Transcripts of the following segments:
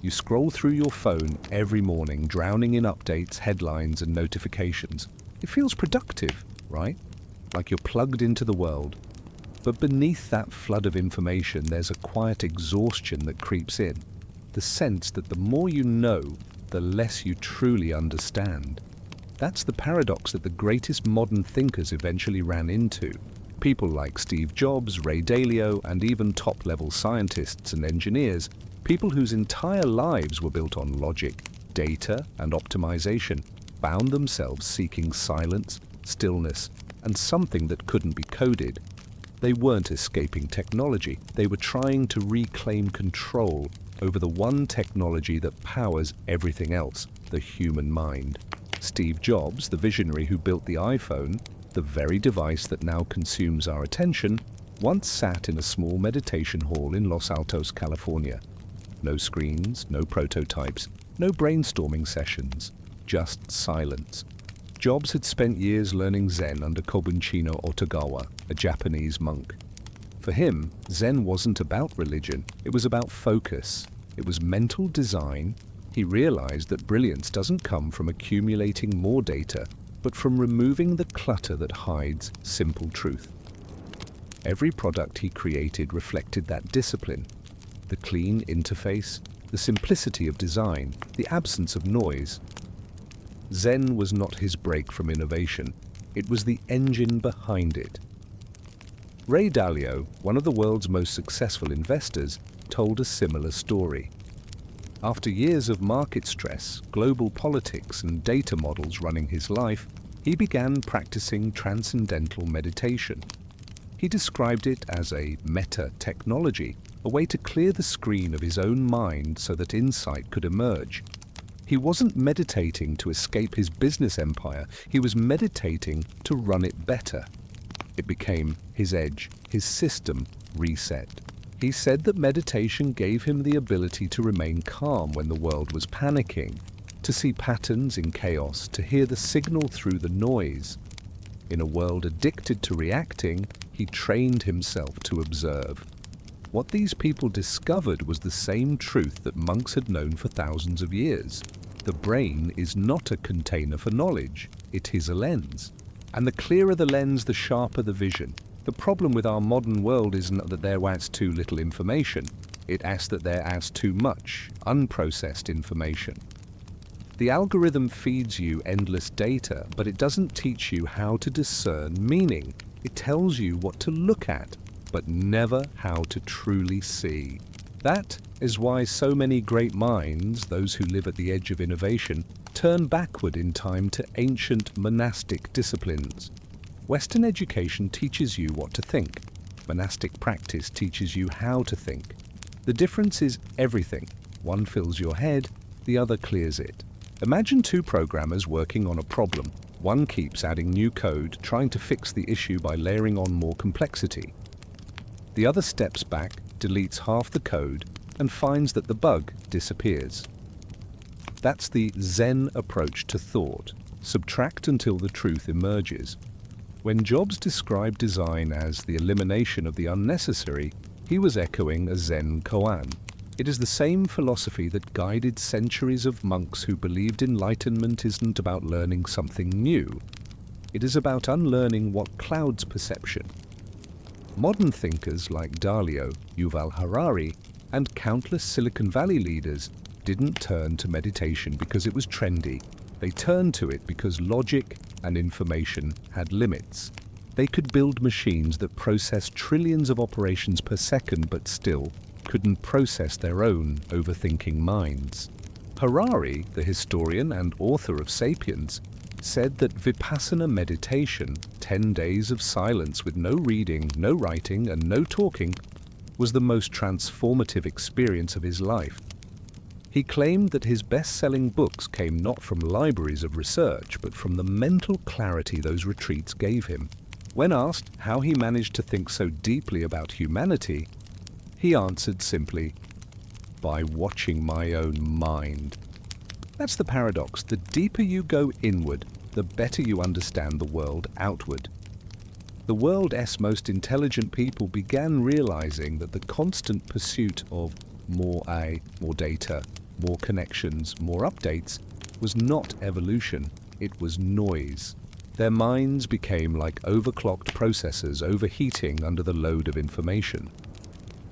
You scroll through your phone every morning, drowning in updates, headlines, and notifications. It feels productive, right? Like you're plugged into the world. But beneath that flood of information, there's a quiet exhaustion that creeps in. The sense that the more you know, the less you truly understand. That's the paradox that the greatest modern thinkers eventually ran into. People like Steve Jobs, Ray Dalio, and even top-level scientists and engineers, people whose entire lives were built on logic, data, and optimization, found themselves seeking silence, stillness, and something that couldn't be coded. They weren't escaping technology. They were trying to reclaim control over the one technology that powers everything else, the human mind. Steve Jobs, the visionary who built the iPhone, the very device that now consumes our attention, once sat in a small meditation hall in Los Altos, California. No screens, no prototypes, no brainstorming sessions, just silence. Jobs had spent years learning Zen under Kobunchino Otogawa, a Japanese monk. For him, Zen wasn't about religion, it was about focus. It was mental design. He realized that brilliance doesn't come from accumulating more data, but from removing the clutter that hides simple truth. Every product he created reflected that discipline. The clean interface, the simplicity of design, the absence of noise. Zen was not his break from innovation. It was the engine behind it. Ray Dalio, one of the world's most successful investors, told a similar story. After years of market stress, global politics, and data models running his life, he began practicing transcendental meditation. He described it as a meta-technology, a way to clear the screen of his own mind so that insight could emerge. He wasn't meditating to escape his business empire, he was meditating to run it better. It became his edge, his system reset. He said that meditation gave him the ability to remain calm when the world was panicking, to see patterns in chaos, to hear the signal through the noise. In a world addicted to reacting, he trained himself to observe. What these people discovered was the same truth that monks had known for thousands of years. The brain is not a container for knowledge, it is a lens. And the clearer the lens, the sharper the vision. The problem with our modern world isn't that there is too little information, it is that there is too much unprocessed information. The algorithm feeds you endless data, but it doesn't teach you how to discern meaning. It tells you what to look at, but never how to truly see. That is why so many great minds, those who live at the edge of innovation, turn backward in time to ancient monastic disciplines. Western education teaches you what to think. Monastic practice teaches you how to think. The difference is everything. One fills your head, the other clears it. Imagine two programmers working on a problem. One keeps adding new code, trying to fix the issue by layering on more complexity. The other steps back, deletes half the code, and finds that the bug disappears. That's the Zen approach to thought. Subtract until the truth emerges. When Jobs described design as the elimination of the unnecessary, he was echoing a Zen Koan. It is the same philosophy that guided centuries of monks who believed enlightenment isn't about learning something new. It is about unlearning what clouds perception. Modern thinkers like Dalio, Yuval Harari, and countless Silicon Valley leaders didn't turn to meditation because it was trendy. They turned to it because logic and information had limits. They could build machines that processed trillions of operations per second but still couldn't process their own overthinking minds. Harari, the historian and author of *Sapiens*, said that Vipassana meditation, 10 days of silence with no reading, no writing, and no talking, was the most transformative experience of his life. He claimed that his best-selling books came not from libraries of research, but from the mental clarity those retreats gave him. When asked how he managed to think so deeply about humanity, he answered simply, "By watching my own mind." That's the paradox. The deeper you go inward, the better you understand the world outward. The world's most intelligent people began realizing that the constant pursuit of more data, more connections, more updates, was not evolution, it was noise. Their minds became like overclocked processors overheating under the load of information.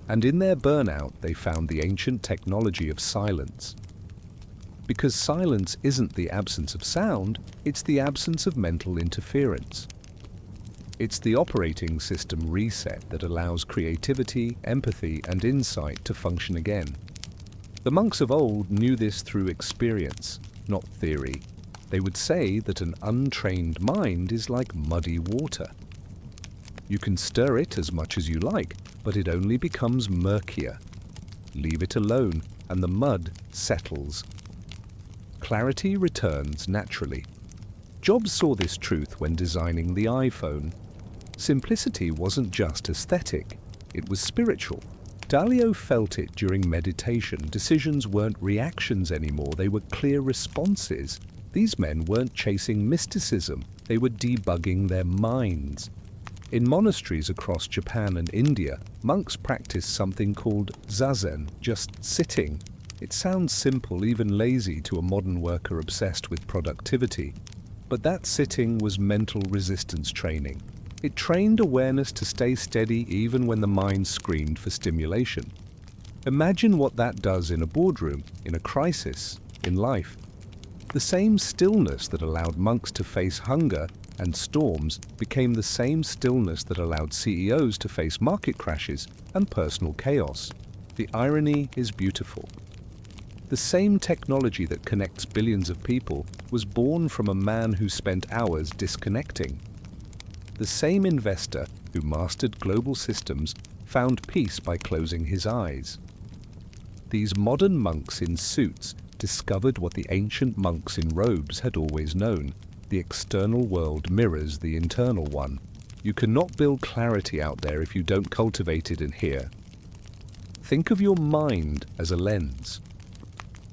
And in their burnout, they found the ancient technology of silence. Because silence isn't the absence of sound, it's the absence of mental interference. It's the operating system reset that allows creativity, empathy, and insight to function again. The monks of old knew this through experience, not theory. They would say that an untrained mind is like muddy water. You can stir it as much as you like, but it only becomes murkier. Leave it alone, and the mud settles. Clarity returns naturally. Jobs saw this truth when designing the iPhone. Simplicity wasn't just aesthetic, it was spiritual. Dalio felt it during meditation. Decisions weren't reactions anymore, they were clear responses. These men weren't chasing mysticism, they were debugging their minds. In monasteries across Japan and India, monks practiced something called zazen, just sitting. It sounds simple, even lazy, to a modern worker obsessed with productivity. But that sitting was mental resistance training. It trained awareness to stay steady even when the mind screamed for stimulation. Imagine what that does in a boardroom, in a crisis, in life. The same stillness that allowed monks to face hunger and storms became the same stillness that allowed CEOs to face market crashes and personal chaos. The irony is beautiful. The same technology that connects billions of people was born from a man who spent hours disconnecting. The same investor who mastered global systems found peace by closing his eyes. These modern monks in suits discovered what the ancient monks in robes had always known. The external world mirrors the internal one. You cannot build clarity out there if you don't cultivate it in here. Think of your mind as a lens.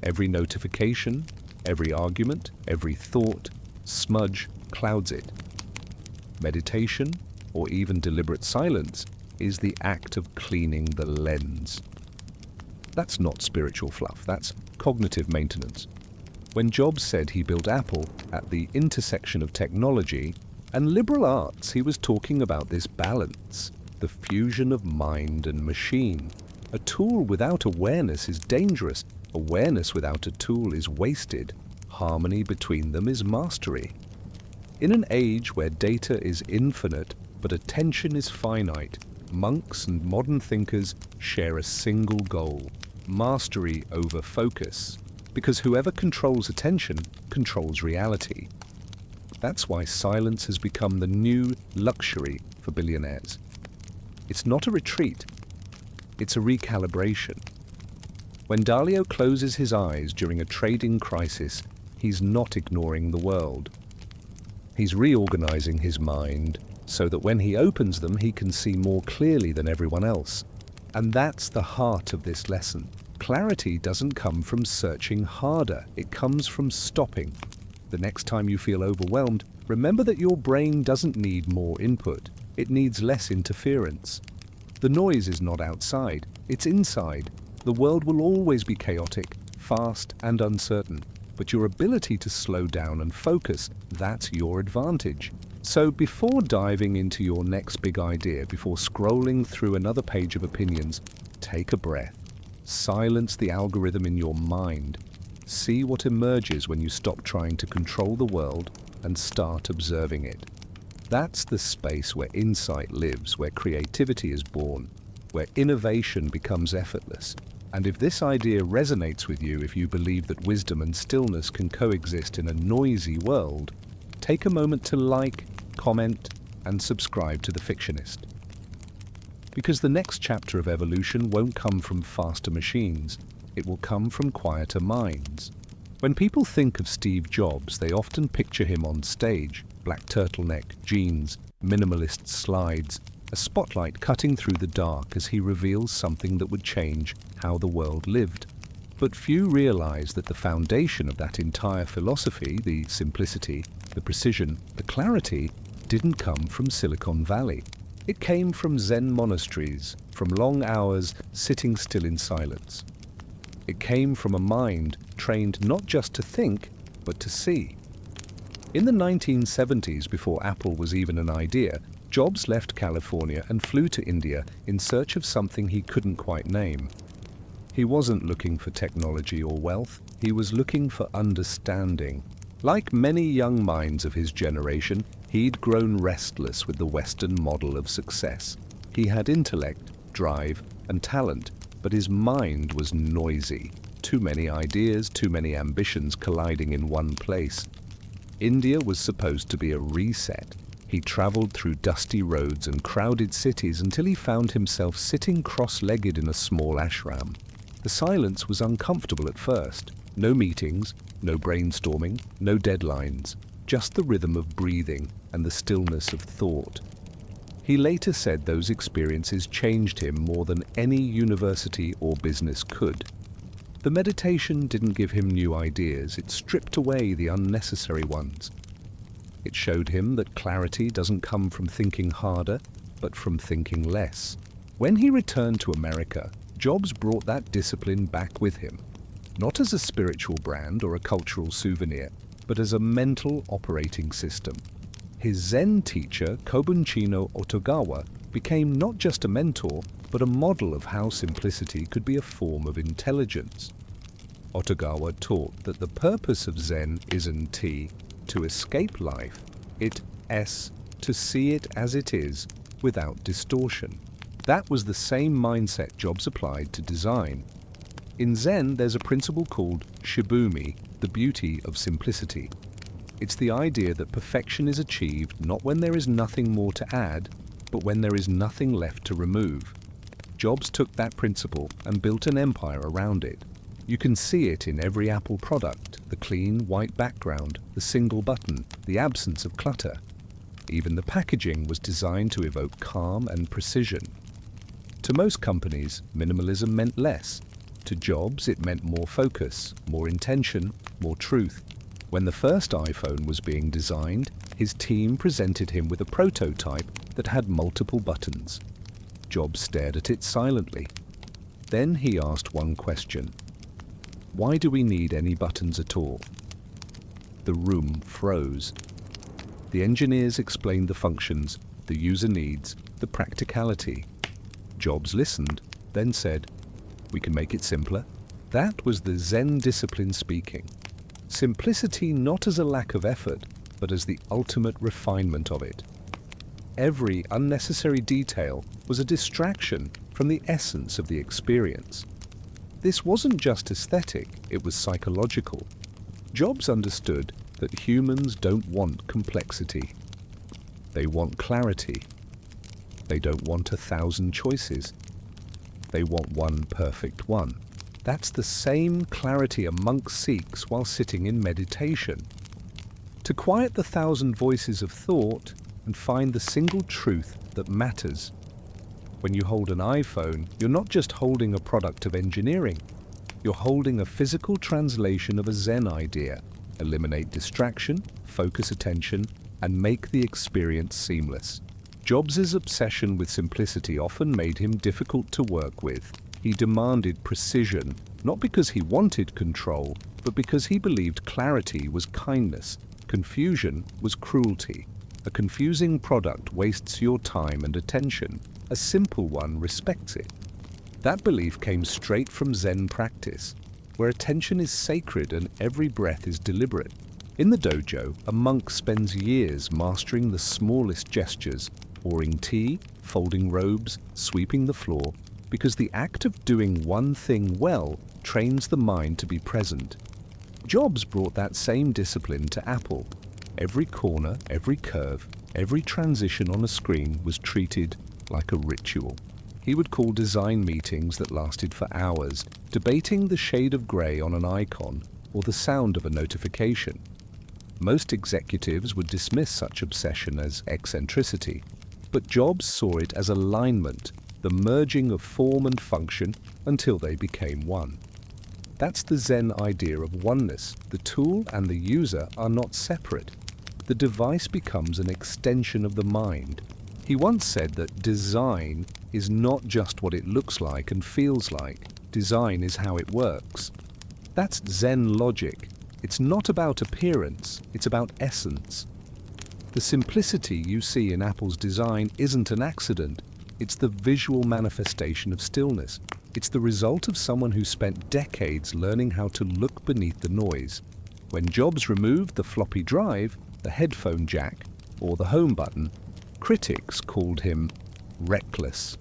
Every notification, every argument, every thought, smudge clouds it. Meditation, or even deliberate silence, is the act of cleaning the lens. That's not spiritual fluff, that's cognitive maintenance. When Jobs said he built Apple at the intersection of technology and liberal arts, he was talking about this balance, the fusion of mind and machine. A tool without awareness is dangerous. Awareness without a tool is wasted. Harmony between them is mastery. In an age where data is infinite, but attention is finite, monks and modern thinkers share a single goal: mastery over focus. Because whoever controls attention controls reality. That's why silence has become the new luxury for billionaires. It's not a retreat, it's a recalibration. When Dalio closes his eyes during a trading crisis, he's not ignoring the world. He's reorganizing his mind so that when he opens them, he can see more clearly than everyone else. And that's the heart of this lesson. Clarity doesn't come from searching harder, it comes from stopping. The next time you feel overwhelmed, remember that your brain doesn't need more input, it needs less interference. The noise is not outside, it's inside. The world will always be chaotic, fast and uncertain, but your ability to slow down and focus, that's your advantage. So before diving into your next big idea, before scrolling through another page of opinions, take a breath. Silence the algorithm in your mind. See what emerges when you stop trying to control the world and start observing it. That's the space where insight lives, where creativity is born, where innovation becomes effortless. And if this idea resonates with you, if you believe that wisdom and stillness can coexist in a noisy world, take a moment to like, comment, and subscribe to The Fictionist. Because the next chapter of evolution won't come from faster machines, it will come from quieter minds. When people think of Steve Jobs, they often picture him on stage, black turtleneck, jeans, minimalist slides, a spotlight cutting through the dark as he reveals something that would change how the world lived. But few realize that the foundation of that entire philosophy, the simplicity, the precision, the clarity, didn't come from Silicon Valley. It came from Zen monasteries, from long hours sitting still in silence. It came from a mind trained not just to think, but to see. In the 1970s, before Apple was even an idea, Jobs left California and flew to India in search of something he couldn't quite name. He wasn't looking for technology or wealth, he was looking for understanding. Like many young minds of his generation, he'd grown restless with the Western model of success. He had intellect, drive, and talent, but his mind was noisy. Too many ideas, too many ambitions colliding in one place. India was supposed to be a reset. He traveled through dusty roads and crowded cities until he found himself sitting cross-legged in a small ashram. The silence was uncomfortable at first. No meetings, no brainstorming, no deadlines, just the rhythm of breathing and the stillness of thought. He later said those experiences changed him more than any university or business could. The meditation didn't give him new ideas, it stripped away the unnecessary ones. It showed him that clarity doesn't come from thinking harder, but from thinking less. When he returned to America, Jobs brought that discipline back with him, not as a spiritual brand or a cultural souvenir, but as a mental operating system. His Zen teacher, Kobunchino Otogawa, became not just a mentor, but a model of how simplicity could be a form of intelligence. Otogawa taught that the purpose of Zen isn't to escape life, it's to see it as it is, without distortion. That was the same mindset Jobs applied to design. In Zen, there's a principle called shibumi, the beauty of simplicity. It's the idea that perfection is achieved not when there is nothing more to add, but when there is nothing left to remove. Jobs took that principle and built an empire around it. You can see it in every Apple product, the clean, white background, the single button, the absence of clutter. Even the packaging was designed to evoke calm and precision. To most companies, minimalism meant less. To Jobs, it meant more focus, more intention, more truth. When the first iPhone was being designed, his team presented him with a prototype that had multiple buttons. Jobs stared at it silently. Then he asked one question. Why do we need any buttons at all? The room froze. The engineers explained the functions, the user needs, the practicality. Jobs listened, then said, "We can make it simpler." That was the Zen discipline speaking. Simplicity not as a lack of effort, but as the ultimate refinement of it. Every unnecessary detail was a distraction from the essence of the experience. This wasn't just aesthetic, it was psychological. Jobs understood that humans don't want complexity. They want clarity. They don't want 1,000 choices. They want one perfect one. That's the same clarity a monk seeks while sitting in meditation. To quiet the 1,000 voices of thought and find the single truth that matters. When you hold an iPhone, you're not just holding a product of engineering. You're holding a physical translation of a Zen idea. Eliminate distraction, focus attention, and make the experience seamless. Jobs' obsession with simplicity often made him difficult to work with. He demanded precision, not because he wanted control, but because he believed clarity was kindness, confusion was cruelty. A confusing product wastes your time and attention. A simple one respects it. That belief came straight from Zen practice, where attention is sacred and every breath is deliberate. In the dojo, a monk spends years mastering the smallest gestures, pouring tea, folding robes, sweeping the floor, because the act of doing one thing well trains the mind to be present. Jobs brought that same discipline to Apple. Every corner, every curve, every transition on a screen was treated like a ritual. He would call design meetings that lasted for hours, debating the shade of grey on an icon or the sound of a notification. Most executives would dismiss such obsession as eccentricity, but Jobs saw it as alignment, the merging of form and function until they became one. That's the Zen idea of oneness. The tool and the user are not separate. The device becomes an extension of the mind. He once said that design is not just what it looks like and feels like. Design is how it works. That's Zen logic. It's not about appearance, it's about essence. The simplicity you see in Apple's design isn't an accident. It's the visual manifestation of stillness. It's the result of someone who spent decades learning how to look beneath the noise. When Jobs removed the floppy drive, the headphone jack, or the home button, critics called him reckless.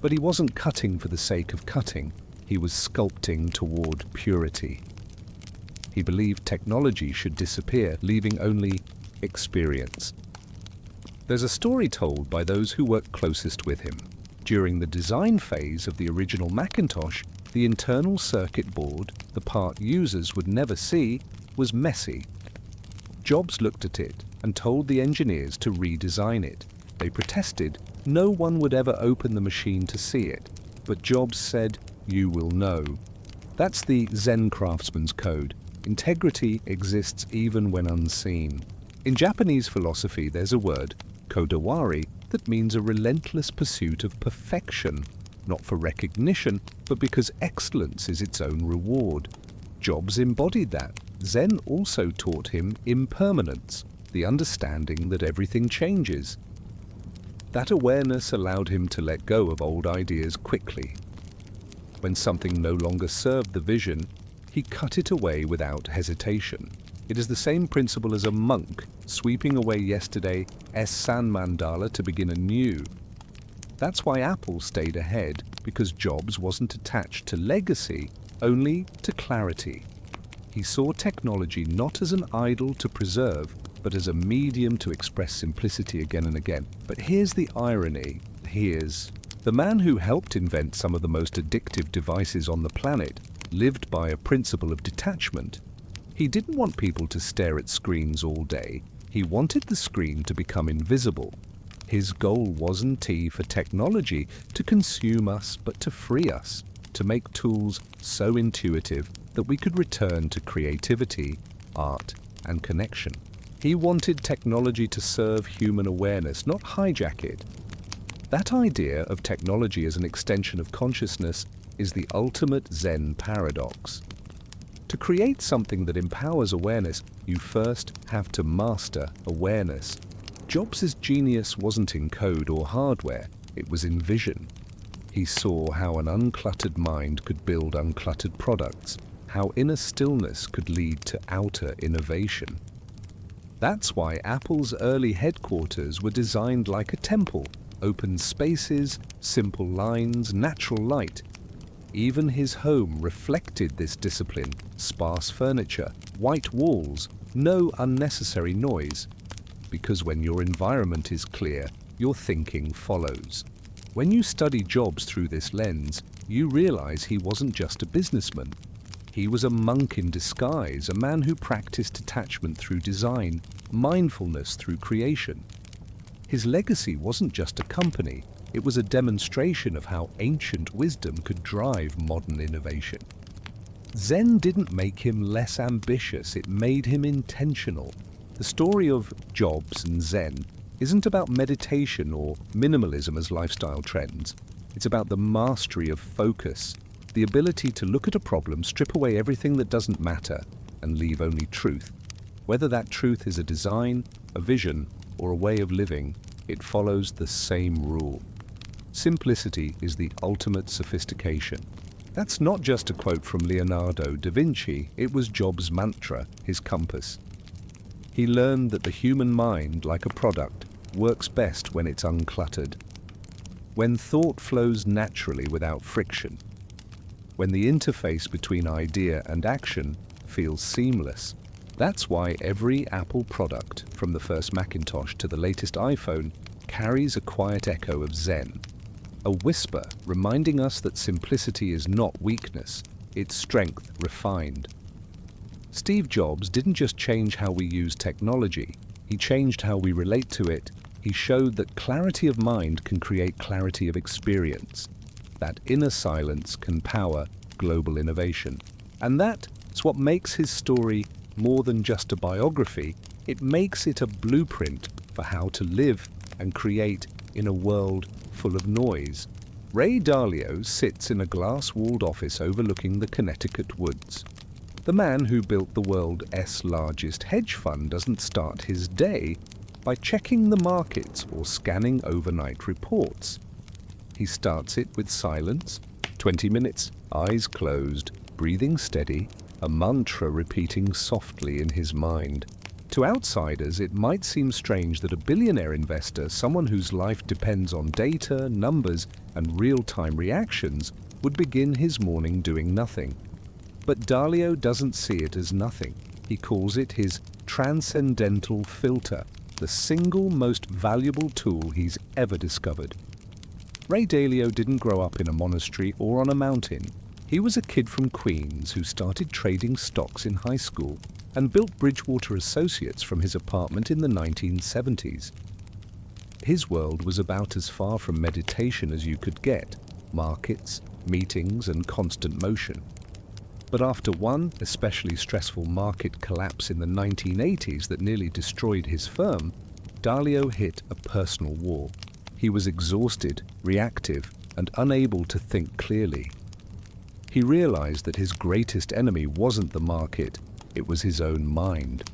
But he wasn't cutting for the sake of cutting. He was sculpting toward purity. He believed technology should disappear, leaving only experience. There's a story told by those who worked closest with him. During the design phase of the original Macintosh, the internal circuit board, the part users would never see, was messy. Jobs looked at it and told the engineers to redesign it. They protested. No one would ever open the machine to see it. But Jobs said, "You will know." That's the Zen craftsman's code. Integrity exists even when unseen. In Japanese philosophy, there's a word, kodawari, that means a relentless pursuit of perfection, not for recognition, but because excellence is its own reward. Jobs embodied that. Zen also taught him impermanence, the understanding that everything changes. That awareness allowed him to let go of old ideas quickly. When something no longer served the vision, he cut it away without hesitation. It is the same principle as a monk sweeping away yesterday's San mandala to begin anew. That's why Apple stayed ahead, because Jobs wasn't attached to legacy, only to clarity. He saw technology not as an idol to preserve, but as a medium to express simplicity again and again. But here's the irony. The man who helped invent some of the most addictive devices on the planet lived by a principle of detachment. He didn't want people to stare at screens all day. He wanted the screen to become invisible. His goal wasn't for technology to consume us, but to free us, to make tools so intuitive that we could return to creativity, art, and connection. He wanted technology to serve human awareness, not hijack it. That idea of technology as an extension of consciousness is the ultimate Zen paradox. To create something that empowers awareness, you first have to master awareness. Jobs' genius wasn't in code or hardware, it was in vision. He saw how an uncluttered mind could build uncluttered products, how inner stillness could lead to outer innovation. That's why Apple's early headquarters were designed like a temple, open spaces, simple lines, natural light. Even his home reflected this discipline: sparse furniture, white walls, no unnecessary noise. Because when your environment is clear, your thinking follows. When you study Jobs through this lens, you realize he wasn't just a businessman. He was a monk in disguise, a man who practiced detachment through design, mindfulness through creation. His legacy wasn't just a company. It was a demonstration of how ancient wisdom could drive modern innovation. Zen didn't make him less ambitious, it made him intentional. The story of Jobs and Zen isn't about meditation or minimalism as lifestyle trends. It's about the mastery of focus, the ability to look at a problem, strip away everything that doesn't matter, and leave only truth. Whether that truth is a design, a vision, or a way of living, it follows the same rule. Simplicity is the ultimate sophistication. That's not just a quote from Leonardo da Vinci, it was Jobs' mantra, his compass. He learned that the human mind, like a product, works best when it's uncluttered. When thought flows naturally without friction. When the interface between idea and action feels seamless. That's why every Apple product, from the first Macintosh to the latest iPhone, carries a quiet echo of Zen. A whisper reminding us that simplicity is not weakness, it's strength refined. Steve Jobs didn't just change how we use technology, he changed how we relate to it. He showed that clarity of mind can create clarity of experience, that inner silence can power global innovation. And that's what makes his story more than just a biography, it makes it a blueprint for how to live and create in a world full of noise. Ray Dalio sits in a glass-walled office overlooking the Connecticut woods. The man who built the world's largest hedge fund doesn't start his day by checking the markets or scanning overnight reports. He starts it with silence, 20 minutes, eyes closed, breathing steady, a mantra repeating softly in his mind. To outsiders, it might seem strange that a billionaire investor, someone whose life depends on data, numbers, and real-time reactions, would begin his morning doing nothing. But Dalio doesn't see it as nothing. He calls it his transcendental filter, the single most valuable tool he's ever discovered. Ray Dalio didn't grow up in a monastery or on a mountain. He was a kid from Queens who started trading stocks in high school and built Bridgewater Associates from his apartment in the 1970s. His world was about as far from meditation as you could get: markets, meetings, and constant motion. But after one especially stressful market collapse in the 1980s that nearly destroyed his firm, Dalio hit a personal wall. He was exhausted, reactive, and unable to think clearly. He realized that his greatest enemy wasn't the market, it was his own mind.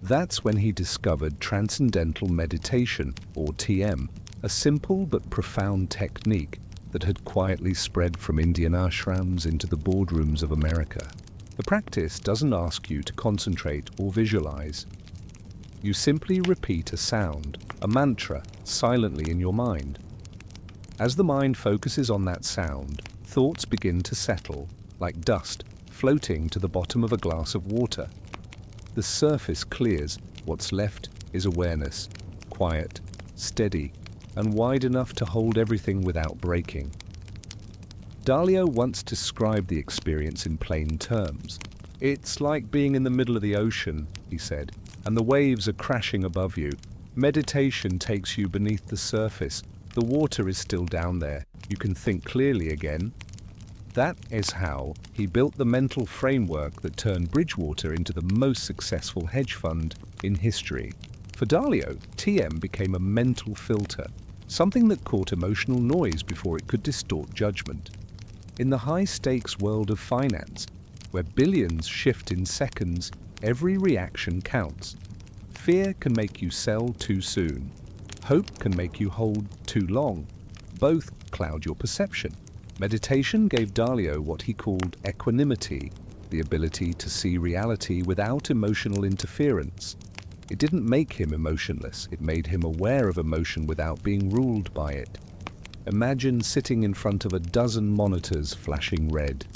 That's when he discovered Transcendental Meditation, or TM, a simple but profound technique that had quietly spread from Indian ashrams into the boardrooms of America. The practice doesn't ask you to concentrate or visualize. You simply repeat a sound, a mantra, silently in your mind. As the mind focuses on that sound, thoughts begin to settle, like dust floating to the bottom of a glass of water. The surface clears, what's left is awareness, quiet, steady, and wide enough to hold everything without breaking. Dalio once described the experience in plain terms. "It's like being in the middle of the ocean," he said, "and the waves are crashing above you. Meditation takes you beneath the surface. The water is still down there. You can think clearly again." That is how he built the mental framework that turned Bridgewater into the most successful hedge fund in history. For Dalio, TM became a mental filter, something that caught emotional noise before it could distort judgment. In the high-stakes world of finance, where billions shift in seconds, every reaction counts. Fear can make you sell too soon. Hope can make you hold too long. Both cloud your perception. Meditation gave Dalio what he called equanimity, the ability to see reality without emotional interference. It didn't make him emotionless, it made him aware of emotion without being ruled by it. Imagine sitting in front of a dozen monitors flashing red.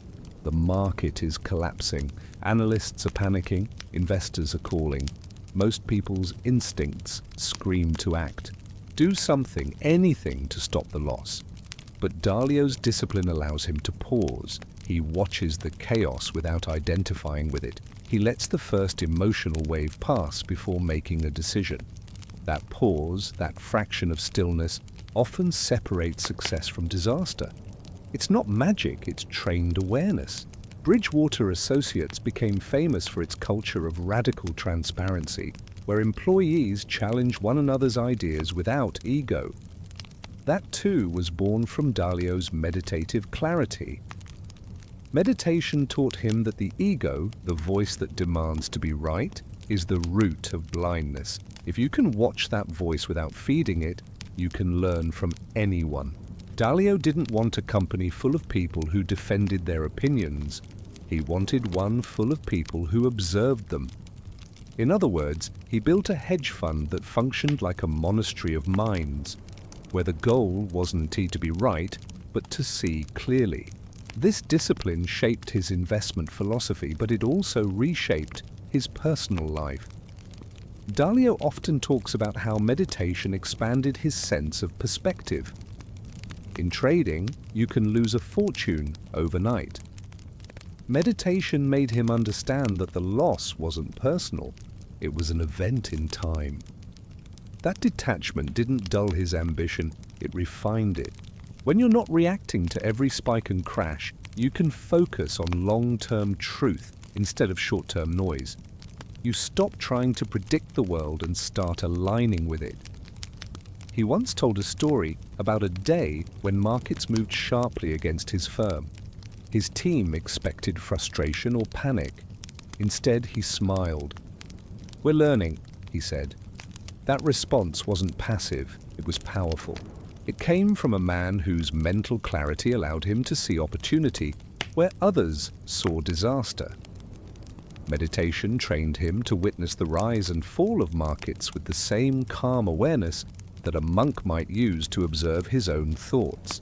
The market is collapsing, analysts are panicking, investors are calling. Most people's instincts scream to act. Do something, anything to stop the loss. But Dalio's discipline allows him to pause. He watches the chaos without identifying with it. He lets the first emotional wave pass before making a decision. That pause, that fraction of stillness, often separates success from disaster. It's not magic, it's trained awareness. Bridgewater Associates became famous for its culture of radical transparency, where employees challenge one another's ideas without ego. That too was born from Dalio's meditative clarity. Meditation taught him that the ego, the voice that demands to be right, is the root of blindness. If you can watch that voice without feeding it, you can learn from anyone. Dalio didn't want a company full of people who defended their opinions. He wanted one full of people who observed them. In other words, he built a hedge fund that functioned like a monastery of minds, where the goal wasn't to be right, but to see clearly. This discipline shaped his investment philosophy, but it also reshaped his personal life. Dalio often talks about how meditation expanded his sense of perspective. In trading, you can lose a fortune overnight. Meditation made him understand that the loss wasn't personal, it was an event in time. That detachment didn't dull his ambition, it refined it. When you're not reacting to every spike and crash, you can focus on long-term truth instead of short-term noise. You stop trying to predict the world and start aligning with it. He once told a story about a day when markets moved sharply against his firm. His team expected frustration or panic. Instead, he smiled. "We're learning," he said. That response wasn't passive, it was powerful. It came from a man whose mental clarity allowed him to see opportunity where others saw disaster. Meditation trained him to witness the rise and fall of markets with the same calm awareness that a monk might use to observe his own thoughts.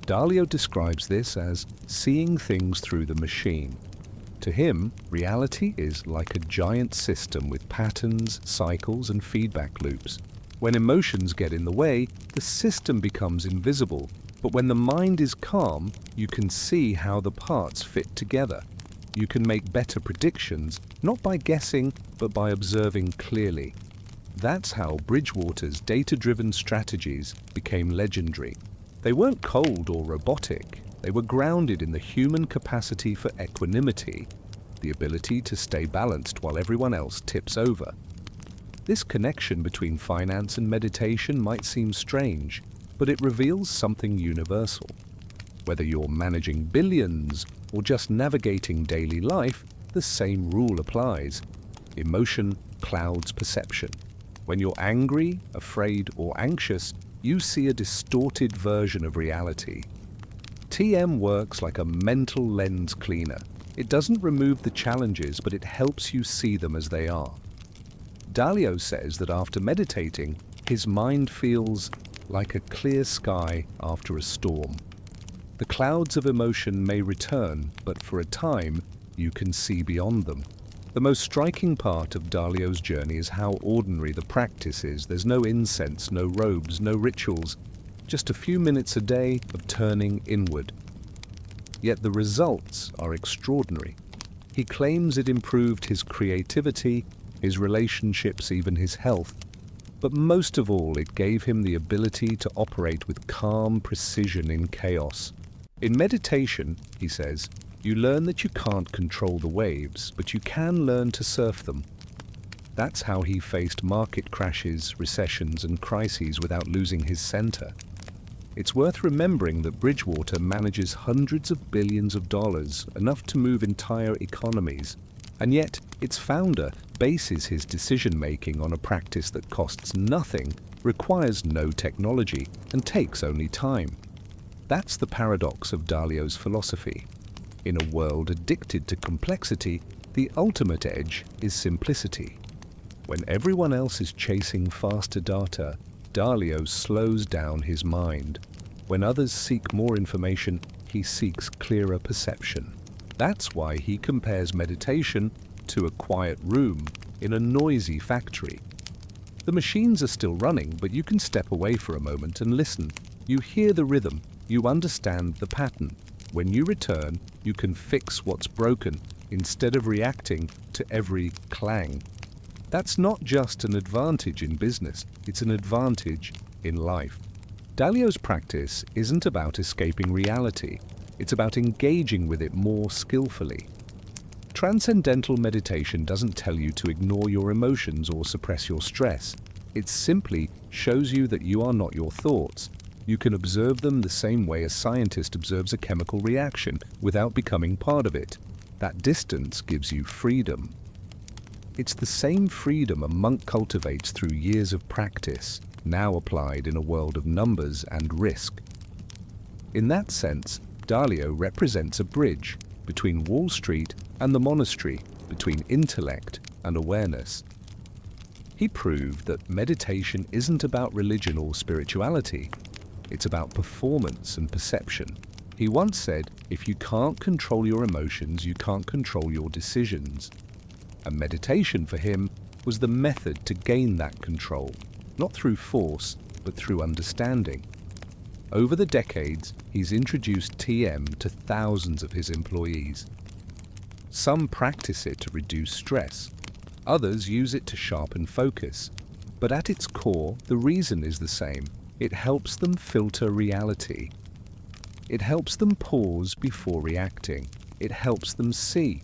Dalio describes this as seeing things through the machine. To him, reality is like a giant system with patterns, cycles, and feedback loops. When emotions get in the way, the system becomes invisible, but when the mind is calm, you can see how the parts fit together. You can make better predictions, not by guessing, but by observing clearly. That's how Bridgewater's data-driven strategies became legendary. They weren't cold or robotic. They were grounded in the human capacity for equanimity, the ability to stay balanced while everyone else tips over. This connection between finance and meditation might seem strange, but it reveals something universal. Whether you're managing billions or just navigating daily life, the same rule applies. Emotion clouds perception. When you're angry, afraid, or anxious, you see a distorted version of reality. TM works like a mental lens cleaner. It doesn't remove the challenges, but it helps you see them as they are. Dalio says that after meditating, his mind feels like a clear sky after a storm. The clouds of emotion may return, but for a time, you can see beyond them. The most striking part of Dalio's journey is how ordinary the practice is. There's no incense, no robes, no rituals, just a few minutes a day of turning inward. Yet the results are extraordinary. He claims it improved his creativity, his relationships, even his health. But most of all, it gave him the ability to operate with calm precision in chaos. In meditation, he says, you learn that you can't control the waves, but you can learn to surf them. That's how he faced market crashes, recessions, and crises without losing his center. It's worth remembering that Bridgewater manages hundreds of billions of dollars, enough to move entire economies, and yet its founder bases his decision-making on a practice that costs nothing, requires no technology, and takes only time. That's the paradox of Dalio's philosophy. In a world addicted to complexity, the ultimate edge is simplicity. When everyone else is chasing faster data, Dalio slows down his mind. When others seek more information, he seeks clearer perception. That's why he compares meditation to a quiet room in a noisy factory. The machines are still running, but you can step away for a moment and listen. You hear the rhythm, you understand the pattern. When you return, you can fix what's broken instead of reacting to every clang. That's not just an advantage in business, it's an advantage in life. Dalio's practice isn't about escaping reality, it's about engaging with it more skillfully. Transcendental meditation doesn't tell you to ignore your emotions or suppress your stress. It simply shows you that you are not your thoughts. You can observe them the same way a scientist observes a chemical reaction without becoming part of it. That distance gives you freedom. It's the same freedom a monk cultivates through years of practice, now applied in a world of numbers and risk. In that sense, Dalio represents a bridge between Wall Street and the monastery, between intellect and awareness. He proved that meditation isn't about religion or spirituality. It's about performance and perception. He once said, if you can't control your emotions, you can't control your decisions. And meditation for him was the method to gain that control, not through force, but through understanding. Over the decades, he's introduced TM to thousands of his employees. Some practice it to reduce stress. Others use it to sharpen focus. But at its core, the reason is the same. It helps them filter reality. It helps them pause before reacting. It helps them see.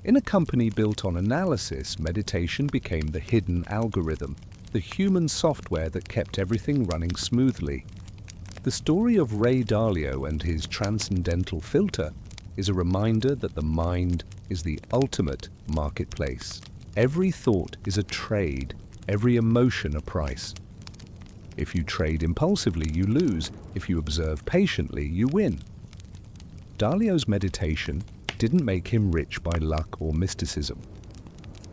In a company built on analysis, meditation became the hidden algorithm. the human software that kept everything running smoothly. The story of Ray Dalio and his transcendental filter is a reminder that the mind is the ultimate marketplace. Every thought is a trade, every emotion a price. If you trade impulsively, you lose. If you observe patiently, you win. Dalio's meditation didn't make him rich by luck or mysticism.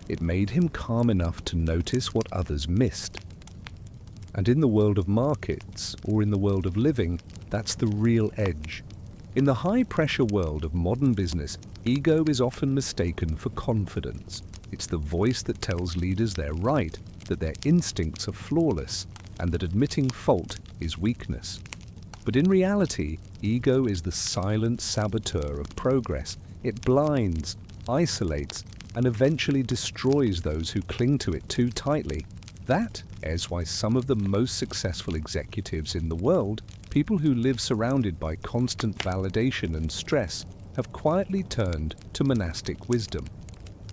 It made him calm enough to notice what others missed. And in the world of markets, or in the world of living, that's the real edge. In the high-pressure world of modern business, ego is often mistaken for confidence. It's the voice that tells leaders they're right, that their instincts are flawless, and that admitting fault is weakness. But in reality, ego is the silent saboteur of progress. It blinds, isolates, and eventually destroys those who cling to it too tightly. That is why some of the most successful executives in the world, people who live surrounded by constant validation and stress, have quietly turned to monastic wisdom.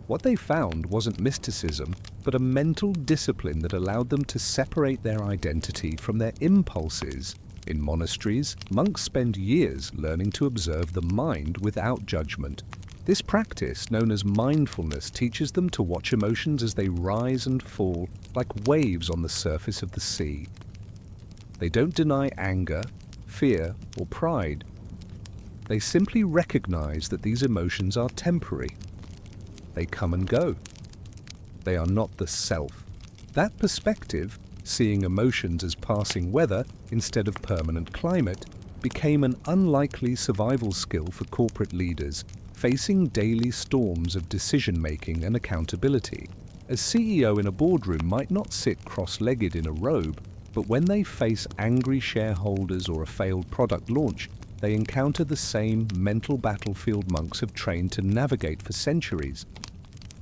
What they found wasn't mysticism, but a mental discipline that allowed them to separate their identity from their impulses. In monasteries, monks spend years learning to observe the mind without judgment. This practice, known as mindfulness, teaches them to watch emotions as they rise and fall like waves on the surface of the sea. They don't deny anger, fear, or pride. They simply recognize that these emotions are temporary. They come and go. They are not the self. That perspective, seeing emotions as passing weather instead of permanent climate, became an unlikely survival skill for corporate leaders facing daily storms of decision-making and accountability. A CEO in a boardroom might not sit cross-legged in a robe, but when they face angry shareholders or a failed product launch, they encounter the same mental battlefield monks have trained to navigate for centuries.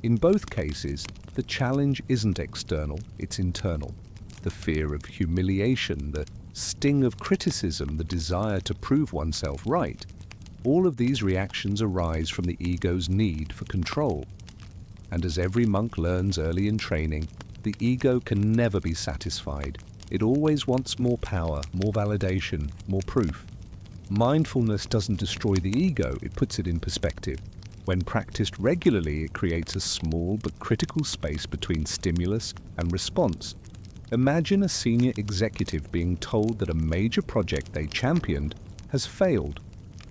In both cases, the challenge isn't external, it's internal. The fear of humiliation, the sting of criticism, the desire to prove oneself right. All of these reactions arise from the ego's need for control. And as every monk learns early in training, the ego can never be satisfied. It always wants more power, more validation, more proof. Mindfulness doesn't destroy the ego, it puts it in perspective. When practiced regularly, it creates a small but critical space between stimulus and response. Imagine a senior executive being told that a major project they championed has failed.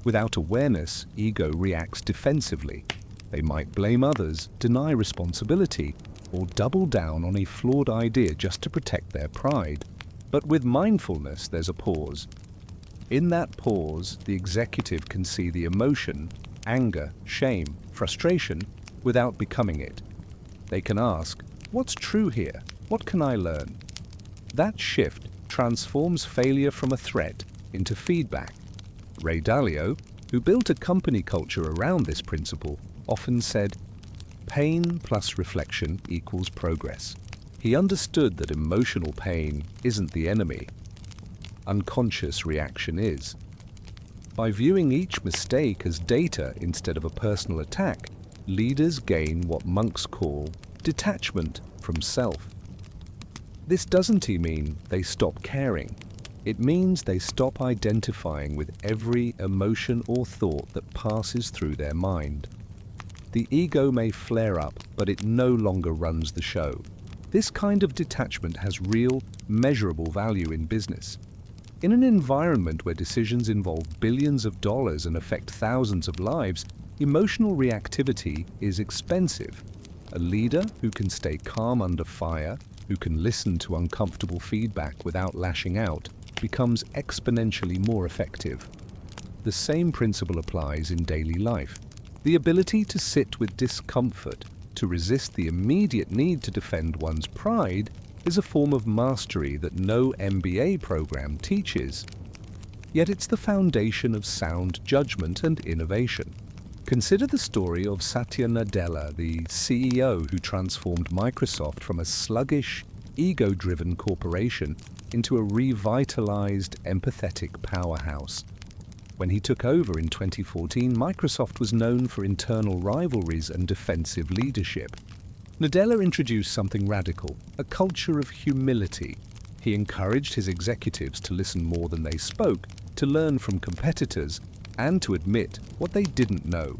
Without awareness, ego reacts defensively. They might blame others, deny responsibility, or double down on a flawed idea just to protect their pride. But with mindfulness, there's a pause. In that pause, the executive can see the emotion, anger, shame, frustration, without becoming it. They can ask, what's true here? What can I learn? That shift transforms failure from a threat into feedback. Ray Dalio, who built a company culture around this principle, often said, pain plus reflection equals progress. He understood that emotional pain isn't the enemy. Unconscious reaction is. By viewing each mistake as data instead of a personal attack, leaders gain what monks call detachment from self. This doesn't mean they stop caring. It means they stop identifying with every emotion or thought that passes through their mind. The ego may flare up, but it no longer runs the show. This kind of detachment has real, measurable value in business. In an environment where decisions involve billions of dollars and affect thousands of lives, emotional reactivity is expensive. A leader who can stay calm under fire, who can listen to uncomfortable feedback without lashing out, becomes exponentially more effective. The same principle applies in daily life. The ability to sit with discomfort, to resist the immediate need to defend one's pride, is a form of mastery that no MBA program teaches. Yet it's the foundation of sound judgment and innovation. Consider the story of Satya Nadella, the CEO who transformed Microsoft from a sluggish, ego-driven corporation into a revitalized, empathetic powerhouse. When he took over in 2014, Microsoft was known for internal rivalries and defensive leadership. Nadella introduced something radical, a culture of humility. He encouraged his executives to listen more than they spoke, to learn from competitors, and to admit what they didn't know.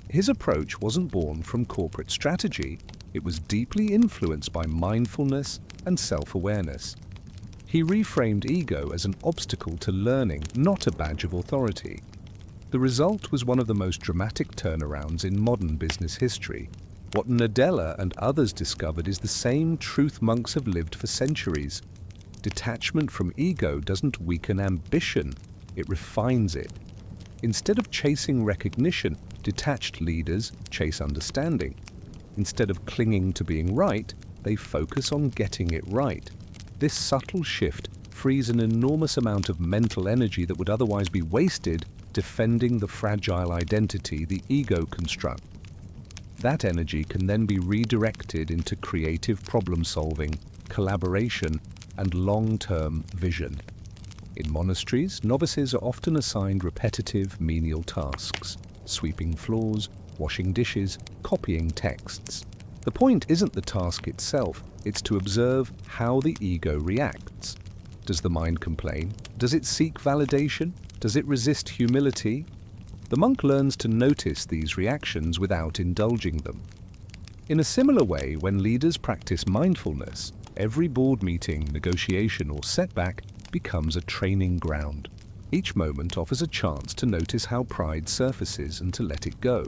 His approach wasn't born from corporate strategy, it was deeply influenced by mindfulness and self-awareness. He reframed ego as an obstacle to learning, not a badge of authority. The result was one of the most dramatic turnarounds in modern business history. What Nadella and others discovered is the same truth monks have lived for centuries. Detachment from ego doesn't weaken ambition, it refines it. Instead of chasing recognition, detached leaders chase understanding. Instead of clinging to being right, they focus on getting it right. This subtle shift frees an enormous amount of mental energy that would otherwise be wasted defending the fragile identity the ego constructs. That energy can then be redirected into creative problem-solving, collaboration, and long-term vision. In monasteries, novices are often assigned repetitive, menial tasks, sweeping floors, washing dishes, copying texts. The point isn't the task itself, it's to observe how the ego reacts. Does the mind complain? Does it seek validation? Does it resist humility? The monk learns to notice these reactions without indulging them. In a similar way, when leaders practice mindfulness, every board meeting, negotiation, or setback becomes a training ground. Each moment offers a chance to notice how pride surfaces and to let it go.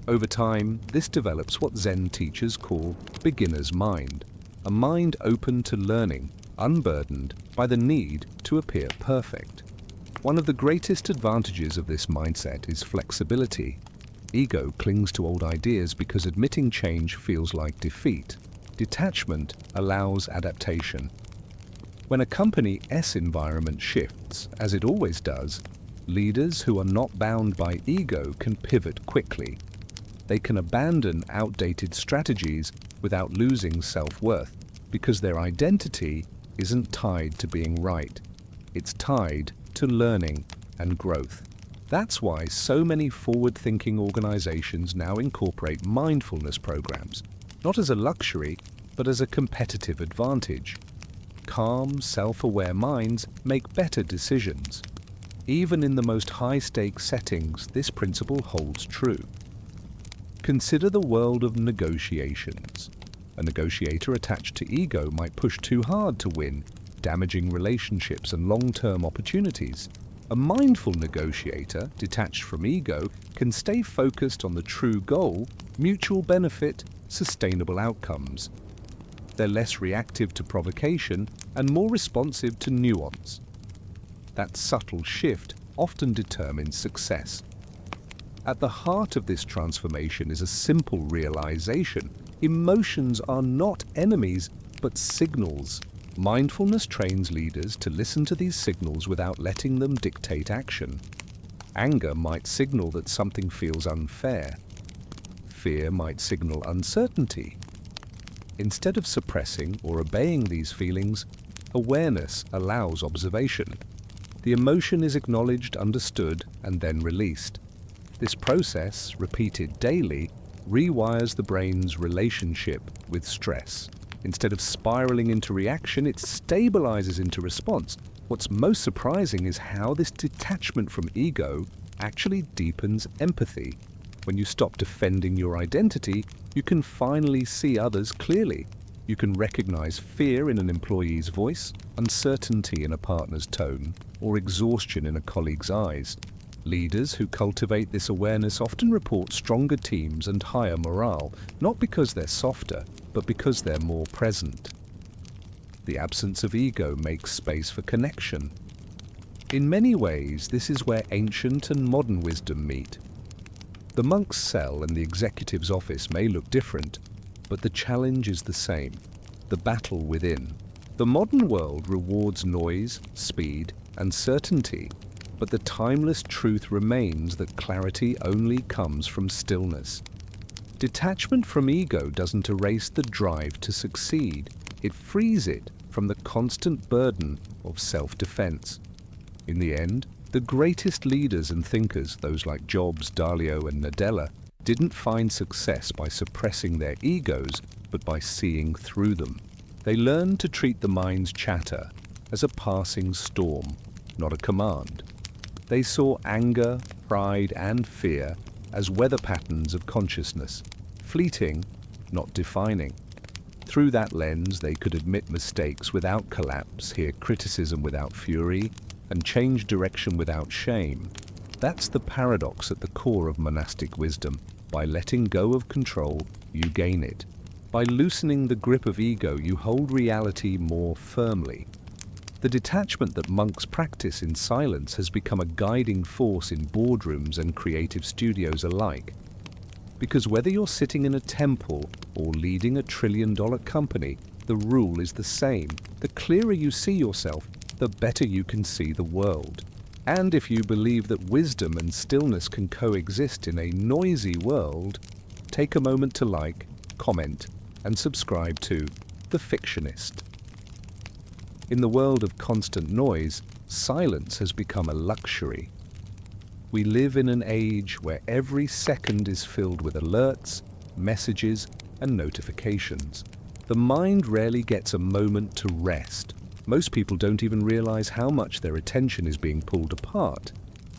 Over time, this develops what Zen teachers call beginner's mind, a mind open to learning, unburdened by the need to appear perfect. One of the greatest advantages of this mindset is flexibility. Ego clings to old ideas because admitting change feels like defeat. Detachment allows adaptation. When a company's environment shifts, as it always does, leaders who are not bound by ego can pivot quickly. They can abandon outdated strategies without losing self-worth, because their identity isn't tied to being right. It's tied to learning and growth. That's why so many forward-thinking organizations now incorporate mindfulness programs, not as a luxury, but as a competitive advantage. Calm, self-aware minds make better decisions. Even in the most high-stakes settings, this principle holds true. Consider the world of negotiations. A negotiator attached to ego might push too hard to win, damaging relationships and long-term opportunities. A mindful negotiator, detached from ego, can stay focused on the true goal, mutual benefit, sustainable outcomes. They're less reactive to provocation and more responsive to nuance. That subtle shift often determines success. At the heart of this transformation is a simple realization. Emotions are not enemies, but signals. Mindfulness trains leaders to listen to these signals without letting them dictate action. Anger might signal that something feels unfair. Fear might signal uncertainty. Instead of suppressing or obeying these feelings, awareness allows observation. The emotion is acknowledged, understood, and then released. This process, repeated daily, rewires the brain's relationship with stress. Instead of spiraling into reaction, it stabilizes into response. What's most surprising is how this detachment from ego actually deepens empathy. When you stop defending your identity, you can finally see others clearly. You can recognize fear in an employee's voice, uncertainty in a partner's tone, or exhaustion in a colleague's eyes. Leaders who cultivate this awareness often report stronger teams and higher morale, not because they're softer, but because they're more present. The absence of ego makes space for connection. In many ways, this is where ancient and modern wisdom meet. The monk's cell and the executive's office may look different, but the challenge is the same, the battle within. The modern world rewards noise, speed, and certainty, but the timeless truth remains that clarity only comes from stillness. Detachment from ego doesn't erase the drive to succeed, it frees it from the constant burden of self-defense. In the end, the greatest leaders and thinkers, those like Jobs, Dalio, and Nadella, didn't find success by suppressing their egos, but by seeing through them. They learned to treat the mind's chatter as a passing storm, not a command. They saw anger, pride, and fear as weather patterns of consciousness, fleeting, not defining. Through that lens, they could admit mistakes without collapse, hear criticism without fury, and change direction without shame. That's the paradox at the core of monastic wisdom. By letting go of control, you gain it. By loosening the grip of ego, you hold reality more firmly. The detachment that monks practice in silence has become a guiding force in boardrooms and creative studios alike. Because whether you're sitting in a temple or leading a trillion-dollar company, the rule is the same. The clearer you see yourself, the better you can see the world. And if you believe that wisdom and stillness can coexist in a noisy world, take a moment to like, comment, and subscribe to The Fictionist. In the world of constant noise, silence has become a luxury. We live in an age where every second is filled with alerts, messages, and notifications. The mind rarely gets a moment to rest. Most people don't even realize how much their attention is being pulled apart.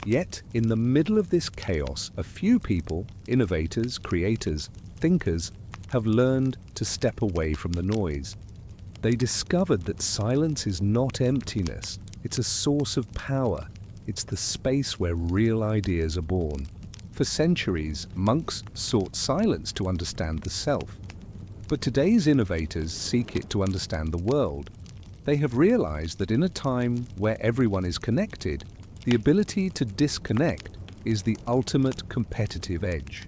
Yet, in the middle of this chaos, a few people, innovators, creators, thinkers, have learned to step away from the noise. They discovered that silence is not emptiness, it's a source of power. It's the space where real ideas are born. For centuries, monks sought silence to understand the self. But today's innovators seek it to understand the world. They have realized that in a time where everyone is connected, the ability to disconnect is the ultimate competitive edge.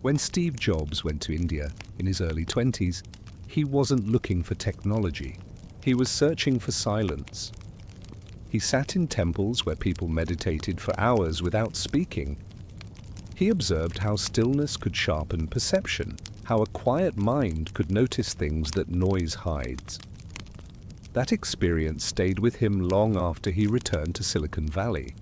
When Steve Jobs went to India in his early 20s, he wasn't looking for technology. He was searching for silence. He sat in temples where people meditated for hours without speaking. He observed how stillness could sharpen perception, how a quiet mind could notice things that noise hides. That experience stayed with him long after he returned to Silicon Valley.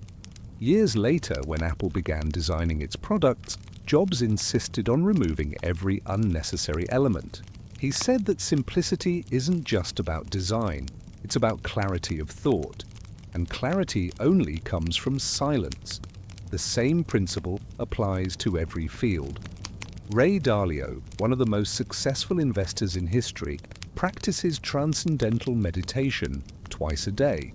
Years later, when Apple began designing its products, Jobs insisted on removing every unnecessary element. He said that simplicity isn't just about design, it's about clarity of thought. And clarity only comes from silence. The same principle applies to every field. Ray Dalio, one of the most successful investors in history, practices transcendental meditation twice a day.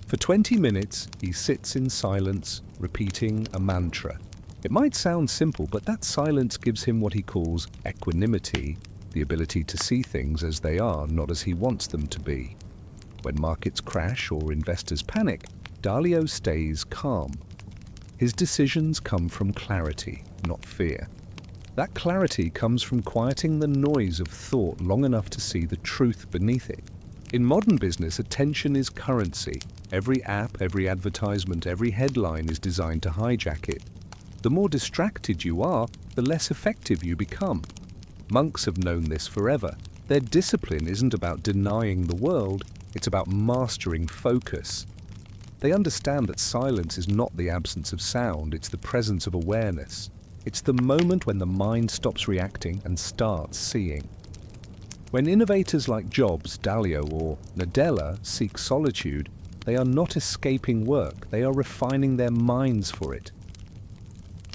For 20 minutes, he sits in silence, repeating a mantra. It might sound simple, but that silence gives him what he calls equanimity, the ability to see things as they are, not as he wants them to be. When markets crash or investors panic, Dalio stays calm. His decisions come from clarity, not fear. That clarity comes from quieting the noise of thought long enough to see the truth beneath it. In modern business, attention is currency. Every app, every advertisement, every headline is designed to hijack it. The more distracted you are, the less effective you become. Monks have known this forever. Their discipline isn't about denying the world, it's about mastering focus. They understand that silence is not the absence of sound, it's the presence of awareness. It's the moment when the mind stops reacting and starts seeing. When innovators like Jobs, Dalio, or Nadella seek solitude, they are not escaping work, they are refining their minds for it.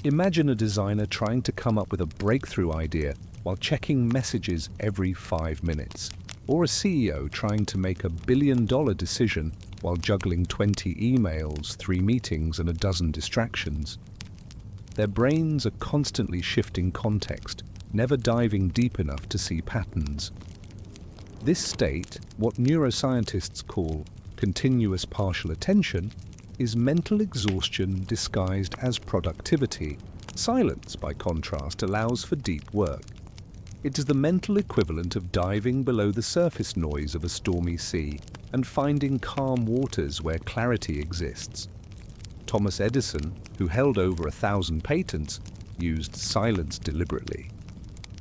Imagine a designer trying to come up with a breakthrough idea while checking messages every 5 minutes. Or a CEO trying to make $1 billion decision while juggling 20 emails, 3 meetings, and a dozen distractions. Their brains are constantly shifting context, never diving deep enough to see patterns. This state, what neuroscientists call continuous partial attention, is mental exhaustion disguised as productivity. Silence, by contrast, allows for deep work. It is the mental equivalent of diving below the surface noise of a stormy sea and finding calm waters where clarity exists. Thomas Edison, who held over 1,000 patents, used silence deliberately.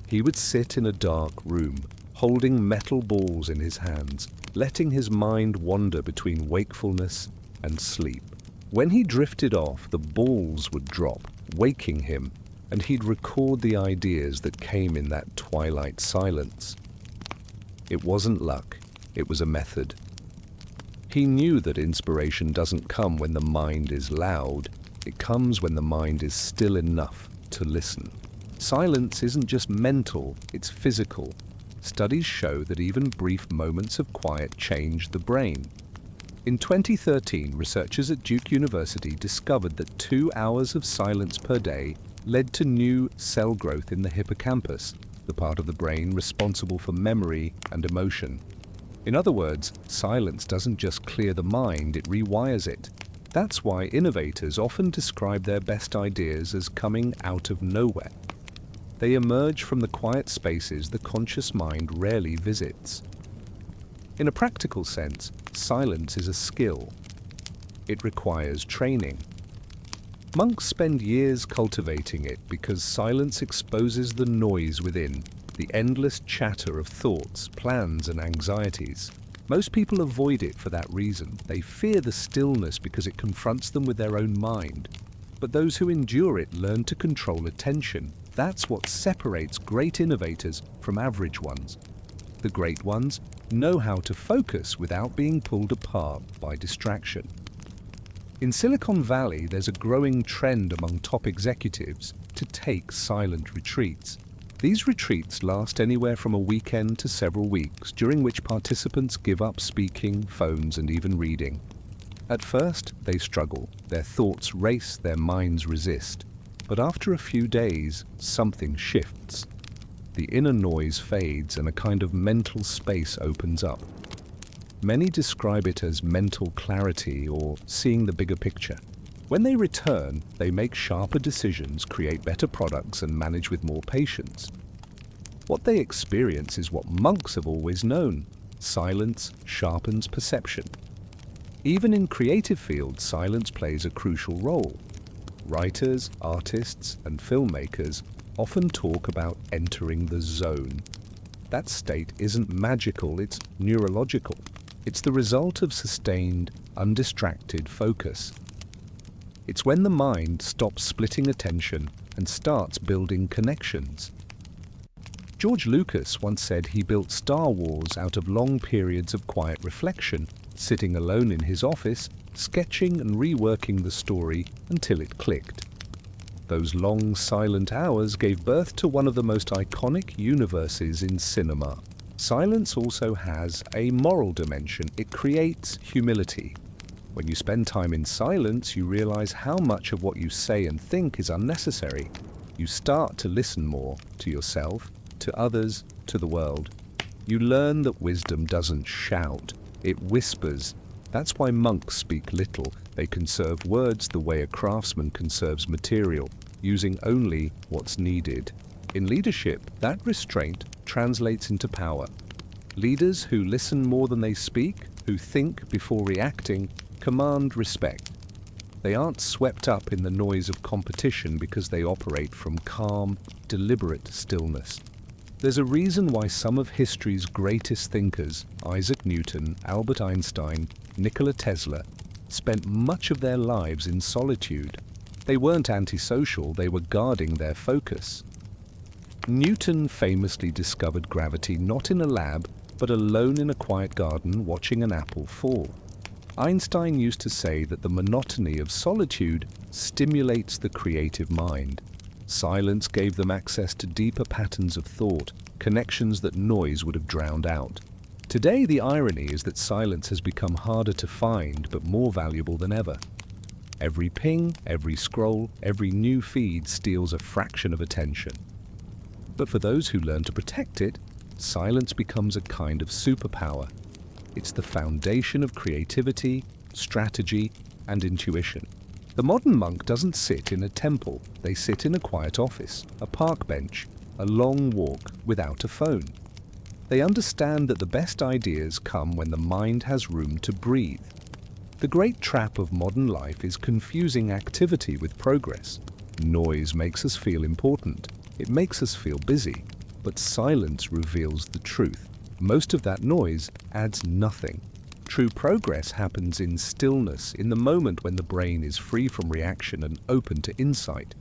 He would sit in a dark room, holding metal balls in his hands, letting his mind wander between wakefulness and sleep. When he drifted off, the balls would drop, waking him, and he'd record the ideas that came in that twilight silence. It wasn't luck, it was a method. He knew that inspiration doesn't come when the mind is loud, it comes when the mind is still enough to listen. Silence isn't just mental, it's physical. Studies show that even brief moments of quiet change the brain. In 2013, researchers at Duke University discovered that 2 hours of silence per day led to new cell growth in the hippocampus, the part of the brain responsible for memory and emotion. In other words, silence doesn't just clear the mind, it rewires it. That's why innovators often describe their best ideas as coming out of nowhere. They emerge from the quiet spaces the conscious mind rarely visits. In a practical sense, silence is a skill. It requires training. Monks spend years cultivating it because silence exposes the noise within, the endless chatter of thoughts, plans, and anxieties. Most people avoid it for that reason. They fear the stillness because it confronts them with their own mind. But those who endure it learn to control attention. That's what separates great innovators from average ones. The great ones know how to focus without being pulled apart by distraction. In Silicon Valley, there's a growing trend among top executives to take silent retreats. These retreats last anywhere from a weekend to several weeks, during which participants give up speaking, phones, and even reading. At first, they struggle. Their thoughts race, their minds resist. But after a few days, something shifts. The inner noise fades and a kind of mental space opens up. Many describe it as mental clarity or seeing the bigger picture. When they return, they make sharper decisions, create better products, and manage with more patience. What they experience is what monks have always known. Silence sharpens perception. Even in creative fields, silence plays a crucial role. Writers, artists, and filmmakers often talk about entering the zone. That state isn't magical, it's neurological. It's the result of sustained, undistracted focus. It's when the mind stops splitting attention and starts building connections. George Lucas once said he built Star Wars out of long periods of quiet reflection, sitting alone in his office, sketching and reworking the story until it clicked. Those long, silent hours gave birth to one of the most iconic universes in cinema. Silence also has a moral dimension. It creates humility. When you spend time in silence, you realize how much of what you say and think is unnecessary. You start to listen more to yourself, to others, to the world. You learn that wisdom doesn't shout, it whispers. That's why monks speak little. They conserve words the way a craftsman conserves material, using only what's needed. In leadership, that restraint translates into power. Leaders who listen more than they speak, who think before reacting, command respect. They aren't swept up in the noise of competition because they operate from calm, deliberate stillness. There's a reason why some of history's greatest thinkers, Isaac Newton, Albert Einstein, Nikola Tesla, spent much of their lives in solitude. They weren't antisocial, they were guarding their focus. Newton famously discovered gravity not in a lab, but alone in a quiet garden watching an apple fall. Einstein used to say that the monotony of solitude stimulates the creative mind. Silence gave them access to deeper patterns of thought, connections that noise would have drowned out. Today, the irony is that silence has become harder to find, but more valuable than ever. Every ping, every scroll, every new feed steals a fraction of attention. But for those who learn to protect it, silence becomes a kind of superpower. It's the foundation of creativity, strategy, and intuition. The modern monk doesn't sit in a temple. They sit in a quiet office, a park bench, a long walk without a phone. They understand that the best ideas come when the mind has room to breathe. The great trap of modern life is confusing activity with progress. Noise makes us feel important. It makes us feel busy. But silence reveals the truth. Most of that noise adds nothing. True progress happens in stillness, in the moment when the brain is free from reaction and open to insight.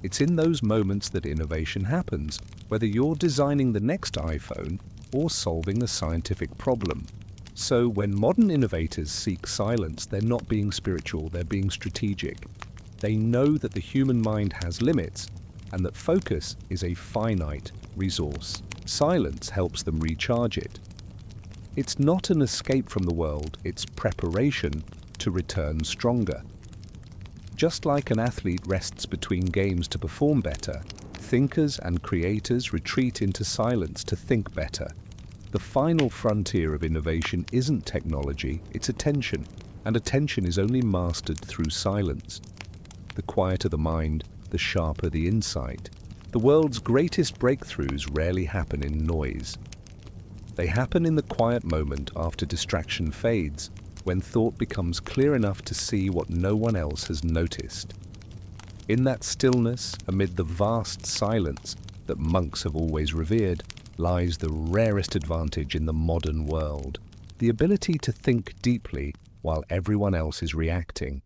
It's in those moments that innovation happens, whether you're designing the next iPhone or solving a scientific problem. So when modern innovators seek silence, they're not being spiritual, they're being strategic. They know that the human mind has limits and that focus is a finite resource. Silence helps them recharge it. It's not an escape from the world, it's preparation to return stronger. Just like an athlete rests between games to perform better, thinkers and creators retreat into silence to think better. The final frontier of innovation isn't technology, it's attention, and attention is only mastered through silence. The quieter the mind, the sharper the insight. The world's greatest breakthroughs rarely happen in noise. They happen in the quiet moment after distraction fades, when thought becomes clear enough to see what no one else has noticed. In that stillness, amid the vast silence that monks have always revered, lies the rarest advantage in the modern world, the ability to think deeply while everyone else is reacting.